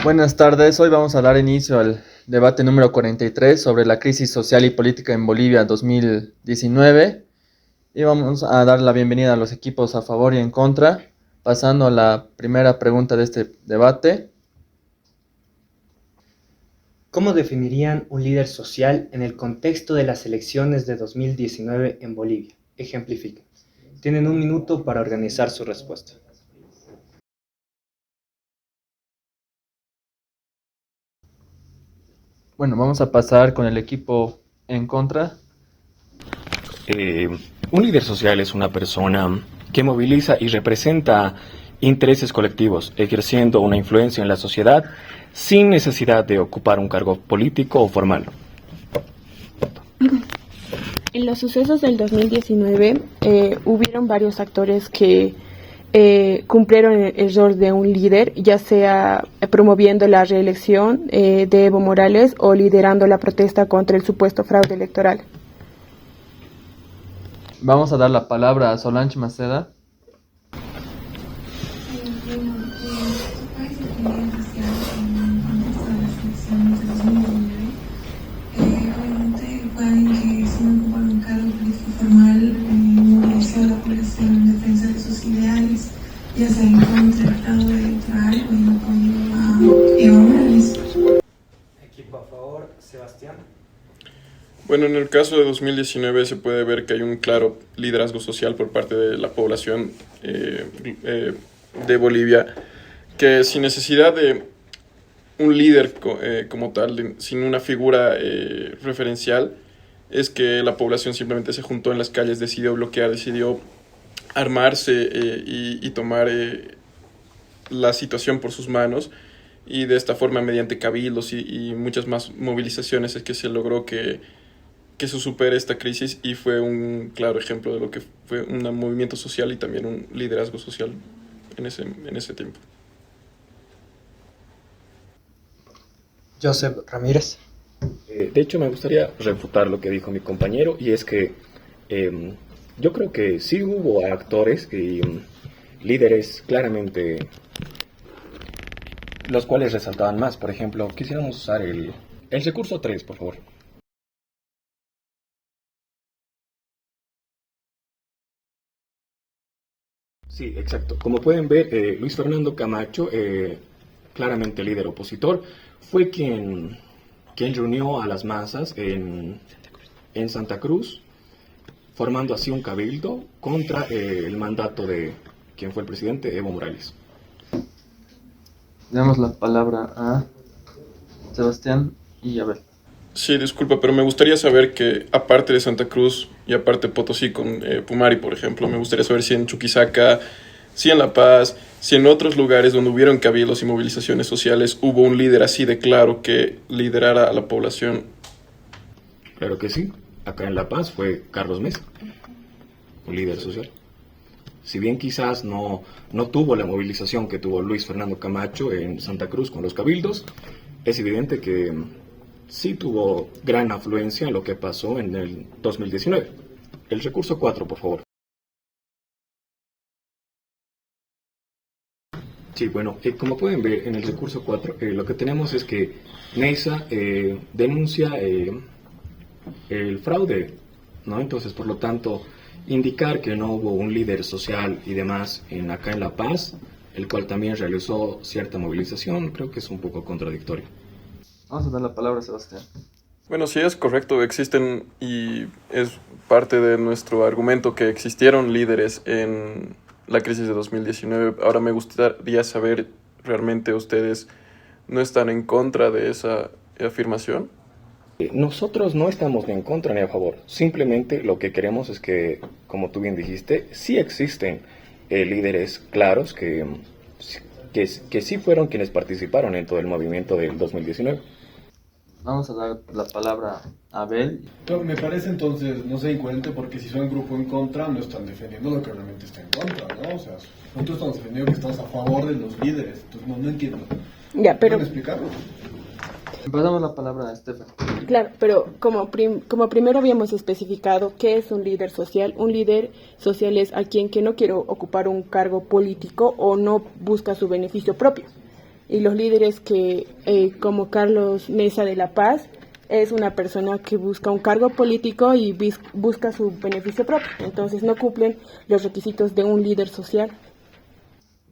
Buenas tardes, hoy vamos a dar inicio al debate número 43 sobre la crisis social y política en Bolivia 2019 y vamos a dar la bienvenida a los equipos a favor y en contra, pasando a la primera pregunta de este debate. ¿Cómo definirían un líder social en el contexto de las elecciones de 2019 en Bolivia? Ejemplifiquen. Tienen un minuto para organizar su respuesta. Bueno, vamos a pasar con el equipo en contra. Eh, un líder social es una persona que moviliza y representa intereses colectivos, ejerciendo una influencia en la sociedad sin necesidad de ocupar un cargo político o formal. En los sucesos del 2019 hubieron varios actores que cumplieron el rol de un líder, ya sea promoviendo la reelección de Evo Morales o liderando la protesta contra el supuesto fraude electoral. Vamos a dar la palabra a Solange Maceda. Obviamente pueden que sin ocupar un cargo político formal movilizar a la población en defensa de sus ideales, ya sea en contra del fraude electoral o en apoyo a Evo Morales. Equipo a favor, Sebastián. Bueno, en el caso de 2019 se puede ver que hay un claro liderazgo social por parte de la población de Bolivia, que sin necesidad de un líder como tal, sin una figura referencial, es que la población simplemente se juntó en las calles, decidió bloquear, decidió armarse y tomar la situación por sus manos, y de esta forma, mediante cabildos y muchas más movilizaciones, es que se logró que se supere esta crisis, y fue un claro ejemplo de lo que fue un movimiento social y también un liderazgo social en ese tiempo. Joseph Ramírez. De hecho, me gustaría refutar lo que dijo mi compañero, y es que yo creo que sí hubo actores y líderes claramente los cuales resaltaban más. Por ejemplo, quisiéramos usar el recurso 3, por favor. Sí, exacto. Como pueden ver, Luis Fernando Camacho, claramente líder opositor, fue quien reunió a las masas en Santa Cruz, formando así un cabildo contra el mandato de quien fue el presidente, Evo Morales. Damos la palabra a Sebastián y Abel. Sí, disculpa, pero me gustaría saber que, aparte de Santa Cruz y aparte Potosí con Pumari, por ejemplo, me gustaría saber si en Chuquisaca, si en La Paz, si en otros lugares donde hubieron cabildos y movilizaciones sociales hubo un líder así de claro que liderara a la población. Claro que sí. Acá en La Paz fue Carlos Mesa, un líder social. Si bien quizás no tuvo la movilización que tuvo Luis Fernando Camacho en Santa Cruz con los cabildos, es evidente que sí tuvo gran afluencia en lo que pasó en el 2019. El recurso 4, por favor. Sí, bueno, como pueden ver en el recurso 4, lo que tenemos es que Neisa denuncia el fraude, ¿no? Entonces, por lo tanto, indicar que no hubo un líder social y demás acá en La Paz, el cual también realizó cierta movilización, creo que es un poco contradictorio. Vamos a dar la palabra a Sebastián. Bueno, sí es correcto, existen, y es parte de nuestro argumento, que existieron líderes en la crisis de 2019. Ahora me gustaría saber, ¿realmente ustedes no están en contra de esa afirmación? Nosotros no estamos ni en contra ni a favor, simplemente lo que queremos es que, como tú bien dijiste, sí existen líderes claros que sí fueron quienes participaron en todo el movimiento del 2019. Vamos a dar la palabra a Abel. Me parece entonces, no sé, incoherente, porque si son grupo en contra, no están defendiendo lo que realmente está en contra, ¿no? O sea, nosotros estamos defendiendo que estamos a favor de los líderes, entonces no entiendo. Ya, pero ¿Pueden explicarlo? Pasamos la palabra a Estefan. claro, pero como primero habíamos especificado qué es un líder social. Un líder social es a quien que no quiere ocupar un cargo político o no busca su beneficio propio. y los líderes que, como Carlos Mesa de La Paz, es una persona que busca un cargo político y busca su beneficio propio, entonces no cumplen los requisitos de un líder social.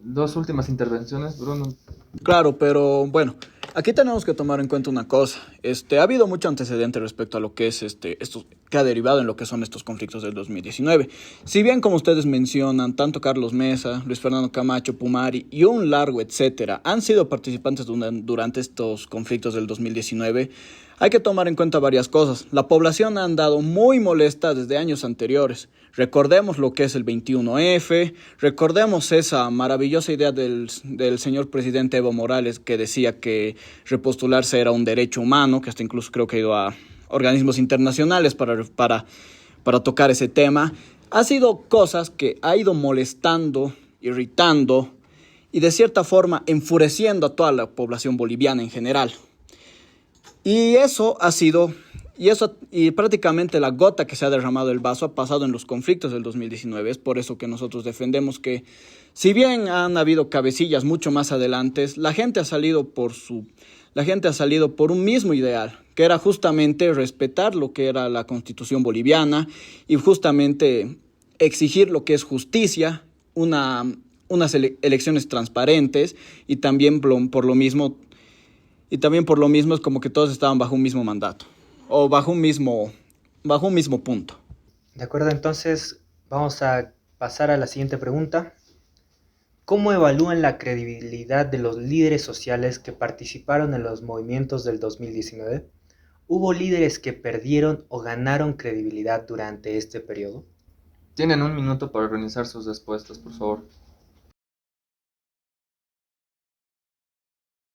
Dos últimas intervenciones, Bruno. Claro, pero bueno, aquí tenemos que tomar en cuenta una cosa. Ha habido mucho antecedente respecto a lo que es esto que ha derivado en lo que son estos conflictos del 2019. Si bien, como ustedes mencionan, tanto Carlos Mesa, Luis Fernando Camacho, Pumari y un largo etcétera han sido participantes durante estos conflictos del 2019, hay que tomar en cuenta varias cosas. La población ha andado muy molesta desde años anteriores. Recordemos lo que es el 21F, recordemos esa maravillosa idea del señor presidente Evo Morales que decía que repostularse era un derecho humano, que hasta incluso creo que ha ido a organismos internacionales para tocar ese tema. Ha sido cosas que ha ido molestando, irritando y de cierta forma enfureciendo a toda la población boliviana en general. Y prácticamente la gota que se ha derramado el vaso ha pasado en los conflictos del 2019. Es por eso que nosotros defendemos que, si bien han habido cabecillas mucho más adelante, la gente ha salido por un mismo ideal, que era justamente respetar lo que era la Constitución boliviana y justamente exigir lo que es justicia, unas elecciones transparentes y también por lo mismo es como que todos estaban bajo un mismo mandato o bajo un mismo punto. De acuerdo, entonces vamos a pasar a la siguiente pregunta. ¿Cómo evalúan la credibilidad de los líderes sociales que participaron en los movimientos del 2019? ¿Hubo líderes que perdieron o ganaron credibilidad durante este periodo? Tienen un minuto para organizar sus respuestas, por favor.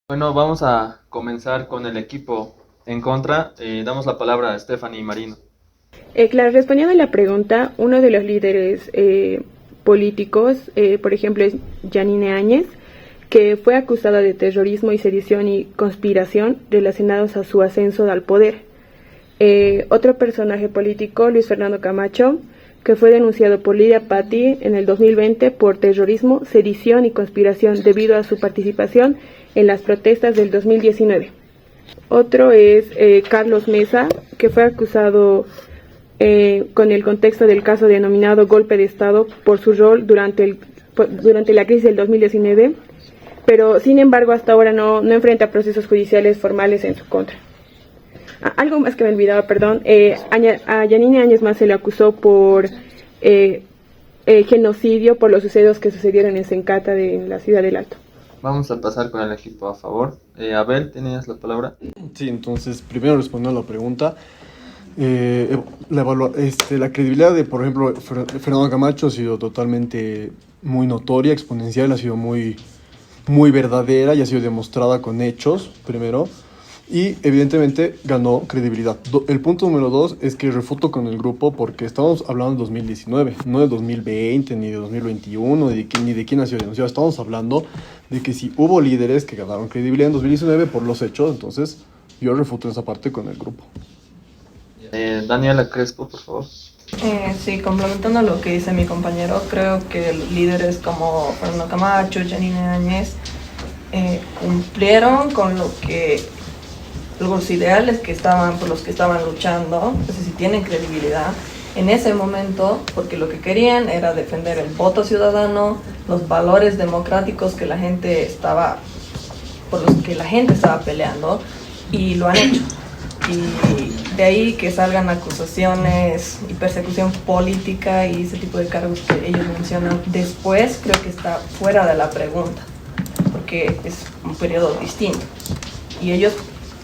Bueno, vamos a comenzar con el equipo en contra. Damos la palabra a Stephanie Marino. Claro, respondiendo a la pregunta, uno de los líderes políticos, por ejemplo, es Yanine Áñez, que fue acusada de terrorismo y sedición y conspiración relacionados a su ascenso al poder. Otro personaje político, Luis Fernando Camacho, que fue denunciado por Lidia Patti en el 2020 por terrorismo, sedición y conspiración debido a su participación en las protestas del 2019. Otro es Carlos Mesa, que fue acusado con el contexto del caso denominado golpe de Estado por su rol durante la crisis del 2019, pero sin embargo hasta ahora no enfrenta procesos judiciales formales en su contra. Algo más que me olvidaba, perdón, a Yanine Áñez más se le acusó por genocidio por los sucesos que sucedieron en Sencata en la ciudad del Alto. Vamos a pasar con el equipo a favor. Abel, ¿tenías la palabra? Sí, entonces, primero respondiendo a la pregunta, la credibilidad de, por ejemplo, Fernando Camacho ha sido totalmente muy notoria, exponencial, ha sido muy, muy verdadera y ha sido demostrada con hechos, primero, y evidentemente ganó credibilidad. El punto número 2 es que refuto con el grupo porque estamos hablando de 2019, no de 2020, ni de 2021, ni de quién ha sido denunciado. Estamos hablando de que si hubo líderes que ganaron credibilidad en 2019 por los hechos, entonces yo refuto esa parte con el grupo. Daniela Crespo, por favor. Sí, complementando lo que dice mi compañero, creo que líderes como Fernando Camacho, Yanine Áñez cumplieron con los ideales por los que estaban luchando, es decir, tienen credibilidad en ese momento, porque lo que querían era defender el voto ciudadano, los valores democráticos por los que la gente estaba peleando, y lo han hecho. Y de ahí que salgan acusaciones y persecución política y ese tipo de cargos que ellos mencionan después, creo que está fuera de la pregunta, porque es un periodo distinto. Y ellos,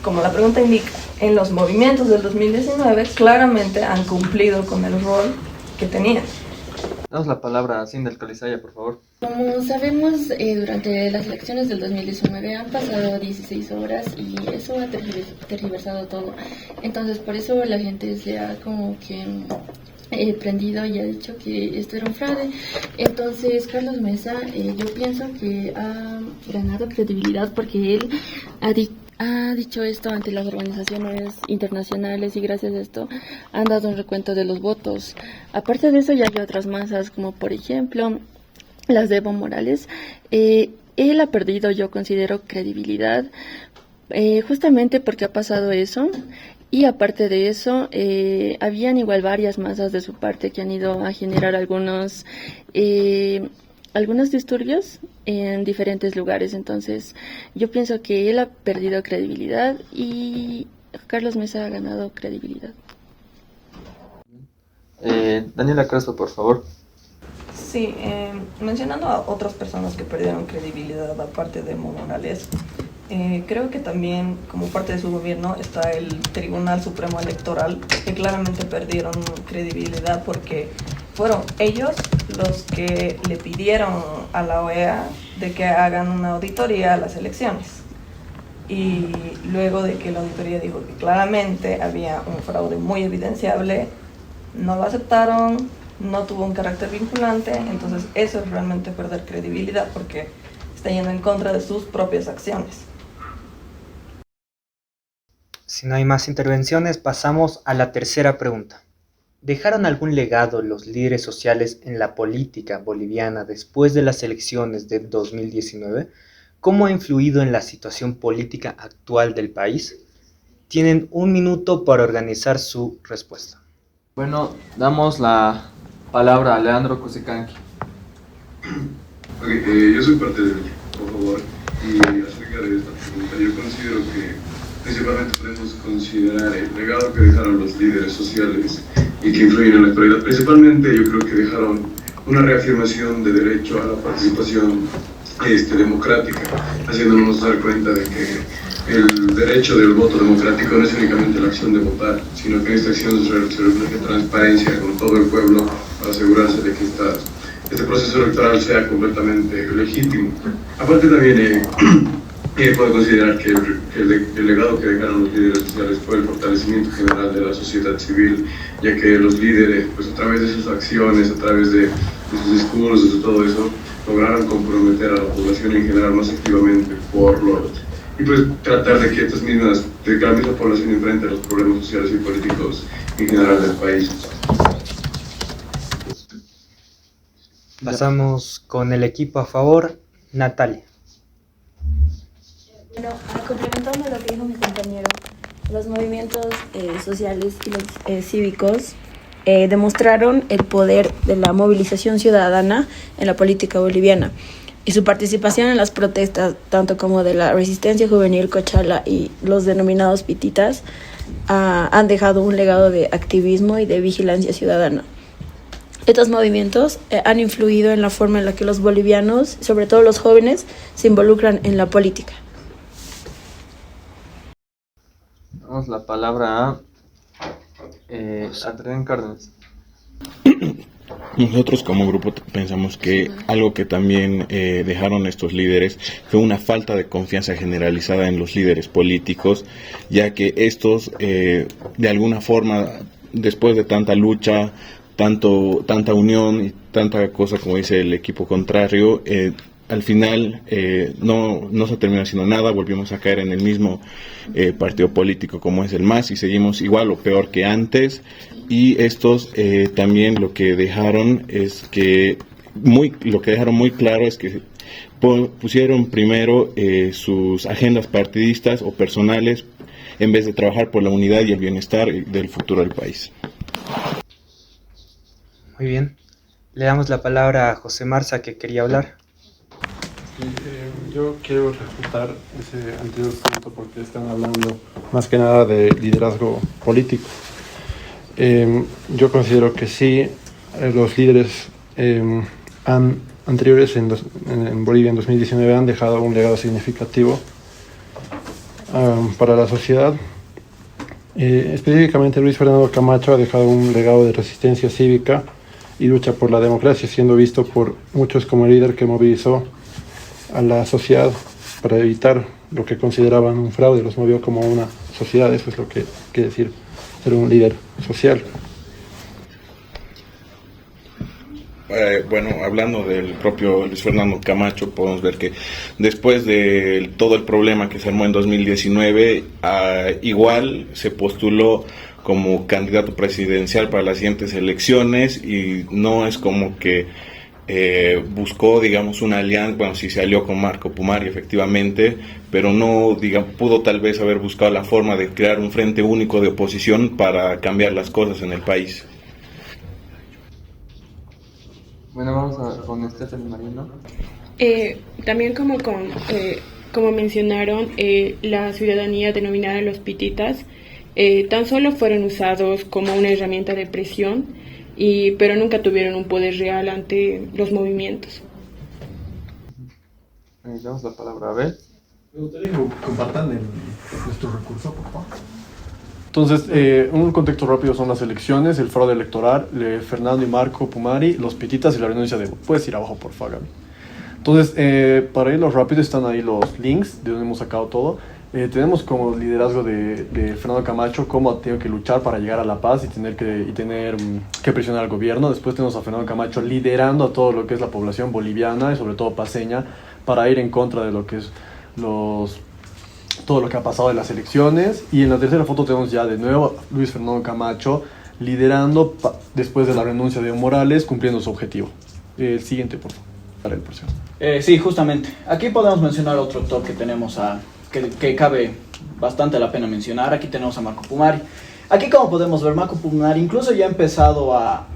como la pregunta indica, en los movimientos del 2019 claramente han cumplido con el rol que tenían. Damos la palabra a Sindel Calizaya, por favor. Como sabemos, durante las elecciones del 2019 han pasado 16 horas y eso ha tergiversado todo. Entonces, por eso la gente se ha como que prendido y ha dicho que esto era un fraude. Entonces, Carlos Mesa, yo pienso que ha ganado credibilidad porque él ha dicho esto ante las organizaciones internacionales y gracias a esto han dado un recuento de los votos. Aparte de eso ya hay otras masas como por ejemplo las de Evo Morales. Él él ha perdido, yo considero, credibilidad, justamente porque ha pasado eso. Y aparte de eso, habían igual varias masas de su parte que han ido a generar algunos disturbios en diferentes lugares. Entonces, yo pienso que él ha perdido credibilidad y Carlos Mesa ha ganado credibilidad. Daniela Crespo, por favor. Sí, mencionando a otras personas que perdieron credibilidad aparte de Evo Morales, creo que también como parte de su gobierno está el Tribunal Supremo Electoral, que claramente perdieron credibilidad porque fueron ellos los que le pidieron a la OEA de que hagan una auditoría a las elecciones. Y luego de que la auditoría dijo que claramente había un fraude muy evidenciable, no lo aceptaron, no tuvo un carácter vinculante, entonces eso es realmente perder credibilidad porque está yendo en contra de sus propias acciones. Si no hay más intervenciones, pasamos a la tercera pregunta. ¿Dejaron algún legado los líderes sociales en la política boliviana después de las elecciones de 2019? ¿Cómo ha influido en la situación política actual del país? Tienen 1 minuto para organizar su respuesta. Bueno, damos la palabra a Leandro Cusicanqui. Yo soy parte del equipo, por favor, y acerca de esta pregunta, yo considero que principalmente podemos considerar el legado que dejaron los líderes sociales y que influyen en la actualidad. Principalmente yo creo que dejaron una reafirmación de derecho a la participación democrática, haciéndonos dar cuenta de que el derecho del voto democrático no es únicamente la acción de votar, sino que en esta acción se refleja transparencia con todo el pueblo para asegurarse de que este proceso electoral sea completamente legítimo. Aparte también puedo considerar que el legado que dejaron los líderes sociales fue el fortalecimiento general de la sociedad civil, ya que los líderes, pues a través de sus acciones, a través de sus discursos, de todo eso, lograron comprometer a la población en general más activamente y pues tratar de que la misma población enfrente a los problemas sociales y políticos en general del país. Pasamos con el equipo a favor, Natalia. Bueno, complementando lo que dijo mi compañero, los movimientos sociales y los cívicos demostraron el poder de la movilización ciudadana en la política boliviana y su participación en las protestas, tanto como de la resistencia juvenil Cochala y los denominados pititas, han dejado un legado de activismo y de vigilancia ciudadana. Estos movimientos han influido en la forma en la que los bolivianos, sobre todo los jóvenes, se involucran en la política. Damos la palabra a Adrián Cárdenas. Nosotros como grupo pensamos que algo que también dejaron estos líderes fue una falta de confianza generalizada en los líderes políticos, ya que estos de alguna forma, después de tanta lucha, tanta unión y tanta cosa como dice el equipo contrario, al final no se termina haciendo nada, volvimos a caer en el mismo partido político como es el MAS y seguimos igual o peor que antes. Y estos también lo que dejaron muy claro es que pusieron primero sus agendas partidistas o personales en vez de trabajar por la unidad y el bienestar del futuro del país. Muy bien. Le damos la palabra a José Marza, que quería hablar. Yo quiero refutar ese anterior punto porque están hablando más que nada de liderazgo político. Yo considero que sí, los líderes anteriores en Bolivia en 2019 han dejado un legado significativo para la sociedad. Específicamente Luis Fernando Camacho ha dejado un legado de resistencia cívica y lucha por la democracia, siendo visto por muchos como el líder que movilizó a la sociedad para evitar lo que consideraban un fraude, los movió como una sociedad. Eso es lo que quiere decir ser un líder social. Bueno, hablando del propio Luis Fernando Camacho, podemos ver que después de todo el problema que se armó en 2019, igual se postuló como candidato presidencial para las siguientes elecciones y no es como que buscó, digamos, una alianza, bueno, sí se alió con Marco Pumari efectivamente, pero no, digamos, pudo tal vez haber buscado la forma de crear un frente único de oposición para cambiar las cosas en el país. Bueno, con Stephanie Marino. También como mencionaron, la ciudadanía denominada los pititas tan solo fueron usados como una herramienta de presión, pero nunca tuvieron un poder real ante los movimientos. Damos la palabra a Abel. Me gustaría que compartan nuestro recurso, por favor. Entonces, un contexto rápido son las elecciones, el fraude electoral, Fernando y Marco Pumari, los pititas y la renuncia de... Puedes ir abajo, por favor, Gaby. Entonces, para irlos rápido, están ahí los links de donde hemos sacado todo. Tenemos como liderazgo de Fernando Camacho cómo ha tenido que luchar para llegar a la paz y tener que presionar al gobierno. Después tenemos a Fernando Camacho liderando a todo lo que es la población boliviana y sobre todo paceña para ir en contra de lo que es todo lo que ha pasado en las elecciones. Y en la tercera foto tenemos ya de nuevo a Luis Fernando Camacho liderando después de la renuncia de Evo Morales, cumpliendo su objetivo. El siguiente, por favor. Sí, justamente. Aquí podemos mencionar otro actor que tenemos que cabe bastante la pena mencionar. Aquí tenemos a Marco Pumari. Aquí, como podemos ver, Marco Pumari incluso ya ha empezado a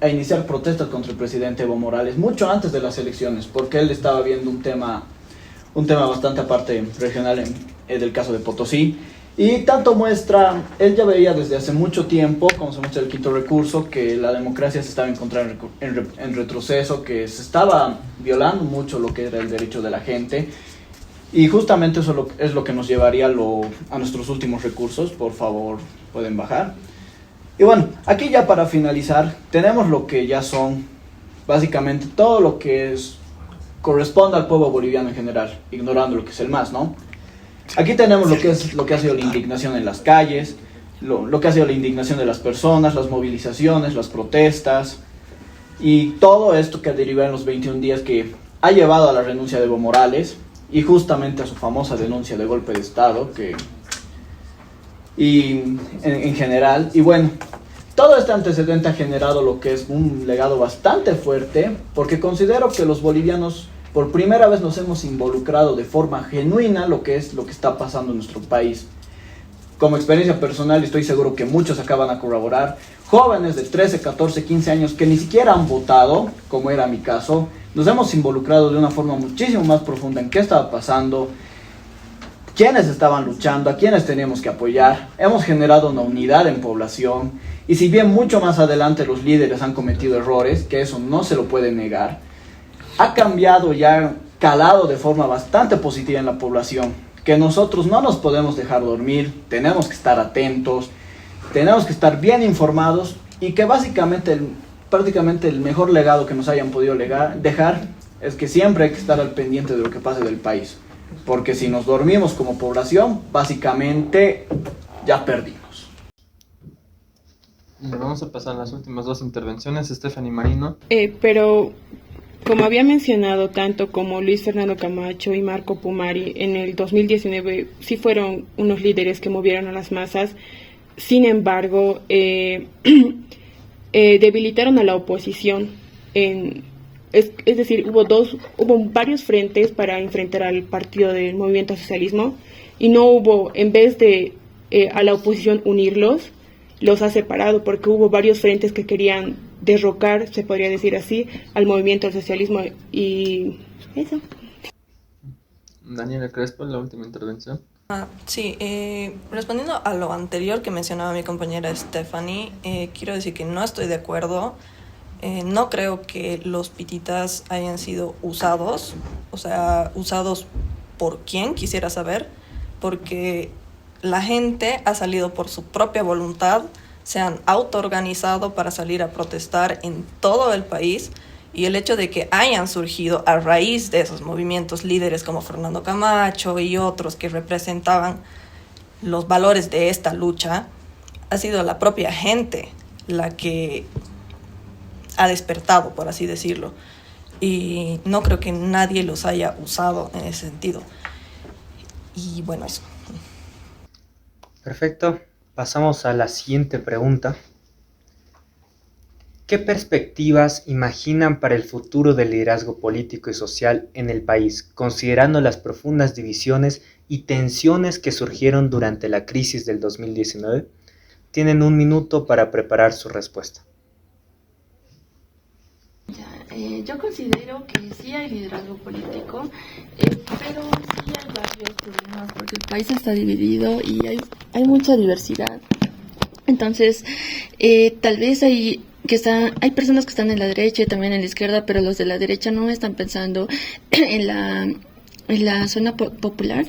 iniciar protestas contra el presidente Evo Morales mucho antes de las elecciones, porque él estaba viendo un tema bastante aparte regional del caso de Potosí. Y tanto muestra, él ya veía desde hace mucho tiempo, como se muestra el quinto recurso, que la democracia se estaba encontrando en retroceso, que se estaba violando mucho lo que era el derecho de la gente. Y justamente eso es lo que nos llevaría a nuestros últimos recursos. Por favor, pueden bajar. Y bueno, aquí ya para finalizar, tenemos lo que ya son básicamente todo lo que corresponde al pueblo boliviano en general, ignorando lo que es el MAS, ¿no? Aquí tenemos lo que ha sido la indignación en las calles, lo que ha sido la indignación de las personas, las movilizaciones, las protestas y todo esto que ha derivado en los 21 días que ha llevado a la renuncia de Evo Morales y justamente a su famosa denuncia de golpe de Estado en general. Y bueno, todo este antecedente ha generado lo que es un legado bastante fuerte, porque considero que los bolivianos por primera vez nos hemos involucrado de forma genuina lo que está pasando en nuestro país. Como experiencia personal, estoy seguro que muchos acaban a corroborar, jóvenes de 13, 14, 15 años que ni siquiera han votado, como era mi caso, nos hemos involucrado de una forma muchísimo más profunda en qué estaba pasando, quiénes estaban luchando, a quiénes teníamos que apoyar. Hemos generado una unidad en población, y si bien mucho más adelante los líderes han cometido errores, que eso no se lo puede negar, ha cambiado y ha calado de forma bastante positiva en la población, que nosotros no nos podemos dejar dormir, tenemos que estar atentos, tenemos que estar bien informados, y que prácticamente el mejor legado que nos hayan podido dejar es que siempre hay que estar al pendiente de lo que pase del país, porque si nos dormimos como población, básicamente ya perdimos. Vamos a pasar a las últimas dos intervenciones, Stephanie Marino. Pero como había mencionado, tanto como Luis Fernando Camacho y Marco Pumari en el 2019 sí fueron unos líderes que movieron a las masas. Sin embargo, debilitaron a la oposición. Es decir, hubo varios frentes para enfrentar al partido del movimiento socialismo, y no hubo, en vez de a la oposición unirlos, los ha separado, porque hubo varios frentes que querían derrocar, se podría decir así, al movimiento del socialismo. Y eso. Daniela Crespo, la última intervención. Sí, respondiendo a lo anterior que mencionaba mi compañera Stephanie, quiero decir que no estoy de acuerdo. No creo que los pititas hayan sido usados, o sea, usados por quién, quisiera saber, porque la gente ha salido por su propia voluntad, se han autoorganizado para salir a protestar en todo el país, y el hecho de que hayan surgido a raíz de esos movimientos líderes como Fernando Camacho y otros que representaban los valores de esta lucha, ha sido la propia gente la que ha despertado, por así decirlo, y no creo que nadie los haya usado en ese sentido. Y bueno, eso. Perfecto, pasamos a la siguiente pregunta. ¿Qué perspectivas imaginan para el futuro del liderazgo político y social en el país, considerando las profundas divisiones y tensiones que surgieron durante la crisis del 2019? Tienen 1 minuto para preparar su respuesta. Yo considero que sí hay liderazgo político, pero sí hay varios problemas porque el país está dividido y hay mucha diversidad. Entonces, tal vez hay personas que están en la derecha y también en la izquierda, pero los de la derecha no están pensando en la zona popular,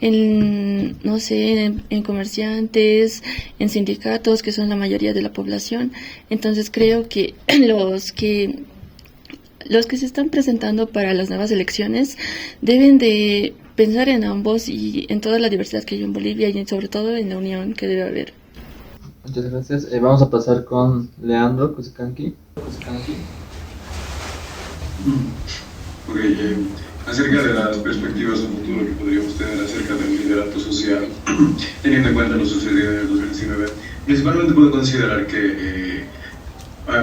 no sé, en comerciantes, en sindicatos, que son la mayoría de la población. Entonces creo que los que se están presentando para las nuevas elecciones deben de pensar en ambos y en toda la diversidad que hay en Bolivia y sobre todo en la unión que debe haber. Muchas gracias. Vamos a pasar con Leandro Cusicanqui. Ok, acerca de las perspectivas a futuro que podríamos tener acerca del liderato social, teniendo en cuenta lo sucedido en el 2019, principalmente puedo considerar que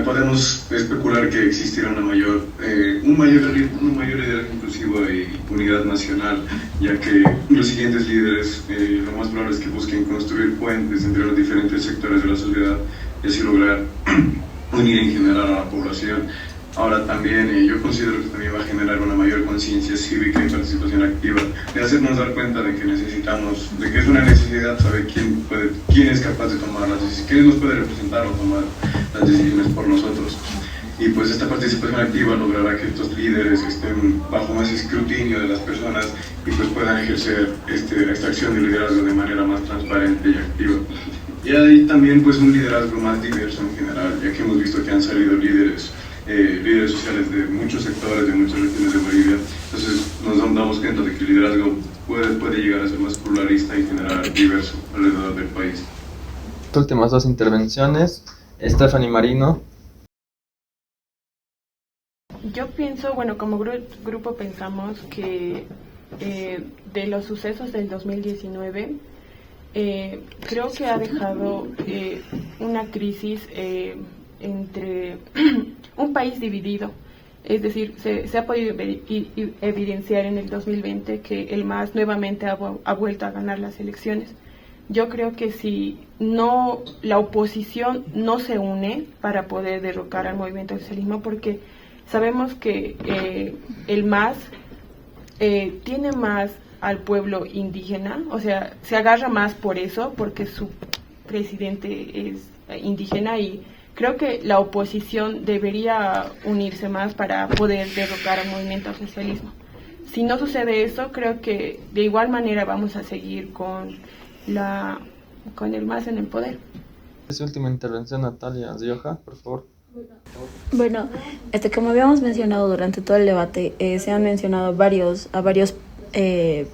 podemos especular que existirá un mayor liderazgo inclusivo y unidad nacional, ya que los siguientes líderes lo más probable es que busquen construir puentes entre los diferentes sectores de la sociedad y así lograr unir en general a la población. Ahora también yo considero que también va a generar una mayor conciencia cívica y participación activa, de hacernos dar cuenta de que necesitamos, de que es una necesidad saber quién es capaz de tomar las decisiones, quién nos puede representar o tomar las decisiones por nosotros. Y pues esta participación activa logrará que estos líderes estén bajo más escrutinio de las personas y pues puedan ejercer esta acción de liderazgo de manera más transparente y activa. Y hay también pues un liderazgo más diverso en general, ya que hemos visto que han salido líderes sociales de muchos sectores, de muchas regiones de Bolivia. Entonces nos damos cuenta de que el liderazgo puede llegar a ser más pluralista y general diverso alrededor del país. Últimas 2 intervenciones. Stephanie Marino. Yo pienso, bueno, como grupo pensamos que de los sucesos del 2019, creo que ha dejado una crisis entre un país dividido. Es decir, se ha podido evidenciar en el 2020 que el MAS nuevamente ha vuelto a ganar las elecciones. Yo creo que si la oposición no se une para poder derrocar al movimiento del socialismo, porque sabemos que el MAS tiene más al pueblo indígena, o sea, se agarra más por eso, porque su presidente es indígena, y creo que la oposición debería unirse más para poder derrocar al movimiento al socialismo. Si no sucede eso, creo que de igual manera vamos a seguir con el MAS en el poder. Esa última intervención, Natalia Rioja, por favor. Bueno, como habíamos mencionado durante todo el debate, se han mencionado a varios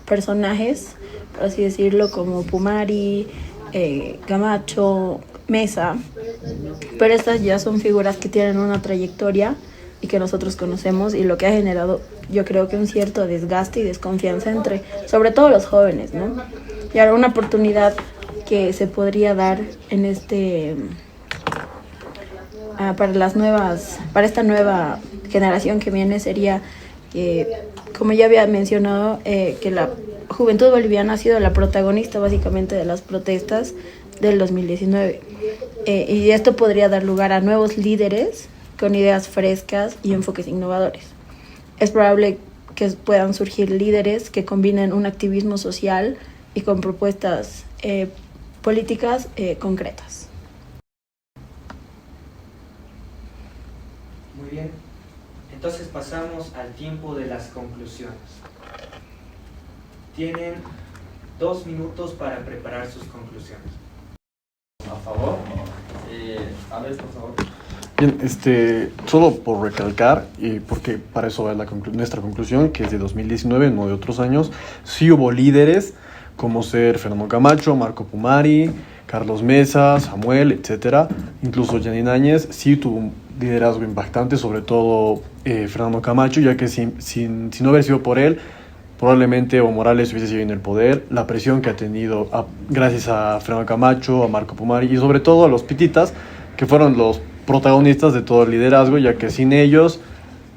personajes, por así decirlo, como Pumari, Camacho, Mesa, pero estas ya son figuras que tienen una trayectoria y que nosotros conocemos, y lo que ha generado, yo creo que un cierto desgaste y desconfianza entre, sobre todo los jóvenes, ¿no? Y ahora una oportunidad que se podría dar en para esta nueva generación que viene sería, como ya había mencionado, que la juventud boliviana ha sido la protagonista básicamente de las protestas del 2019, y esto podría dar lugar a nuevos líderes con ideas frescas y enfoques innovadores. Es probable que puedan surgir líderes que combinen un activismo social y con propuestas políticas concretas. Muy bien, entonces pasamos al tiempo de las conclusiones. Tienen 2 minutos para preparar sus conclusiones. A favor. A ver, por favor. Bien, solo por recalcar, porque para eso es nuestra conclusión, que es de 2019, no de otros años, sí hubo líderes como ser Fernando Camacho, Marco Pumari, Carlos Mesa, Samuel, etcétera. Incluso Janine Áñez sí tuvo un liderazgo impactante, sobre todo Fernando Camacho, ya que si no hubiera sido por él, probablemente Evo Morales hubiese seguido en el poder. La presión que ha tenido gracias a Fernando Camacho, a Marco Pumari y sobre todo a los pititas, que fueron los protagonistas de todo el liderazgo, ya que sin ellos,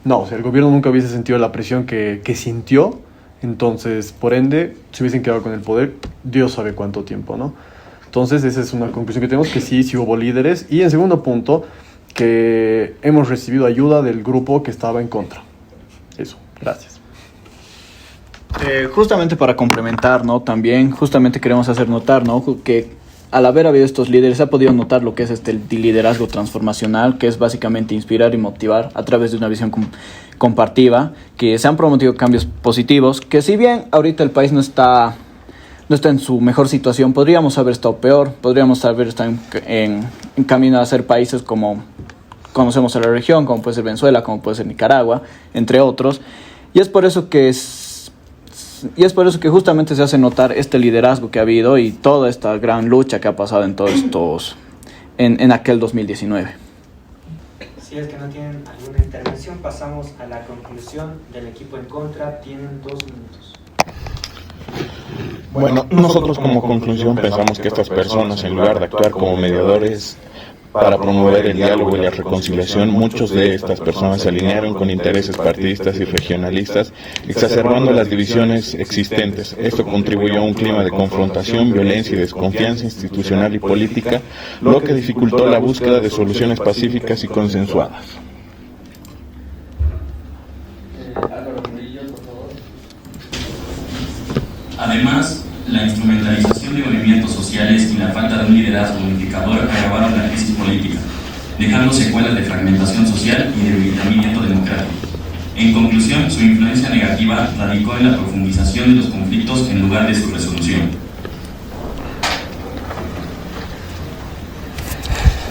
no, o sea, el gobierno nunca hubiese sentido la presión que sintió. Entonces, por ende, se hubiesen quedado con el poder Dios sabe cuánto tiempo, ¿no? Entonces, esa es una conclusión que tenemos, que sí hubo líderes. Y en segundo punto, que hemos recibido ayuda del grupo que estaba en contra. Eso, gracias. Justamente para complementar, ¿no? También justamente queremos hacer notar, ¿no? Que al haber habido estos líderes se ha podido notar lo que es el liderazgo transformacional, que es básicamente inspirar y motivar a través de una visión compartida, que se han promovido cambios positivos, que si bien ahorita el país no está en su mejor situación, podríamos haber estado peor, podríamos haber estado en camino a ser países como conocemos en la región, como puede ser Venezuela, como puede ser Nicaragua, entre otros, y es por eso que justamente se hace notar este liderazgo que ha habido y toda esta gran lucha que ha pasado en todos estos en aquel 2019. Si es que no tienen alguna intervención, pasamos a la conclusión del equipo en contra. Tienen 2 minutos. Bueno, nosotros como conclusión pensamos que estas personas, en lugar de actuar como mediadores para promover el diálogo y la reconciliación, muchos de estas personas se alinearon con intereses partidistas y regionalistas, exacerbando las divisiones existentes. Esto contribuyó a un clima de confrontación, violencia y desconfianza institucional y política, lo que dificultó la búsqueda de soluciones pacíficas y consensuadas. Además, la instrumentalización de movimientos sociales y la falta de un liderazgo unificador agravaron la crisis política, dejando secuelas de fragmentación social y debilitamiento democrático. En conclusión, su influencia negativa radicó en la profundización de los conflictos en lugar de su resolución.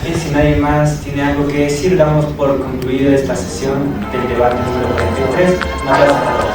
Si nadie más tiene algo que decir, damos por concluida esta sesión del debate número 43. Un abrazo a todos.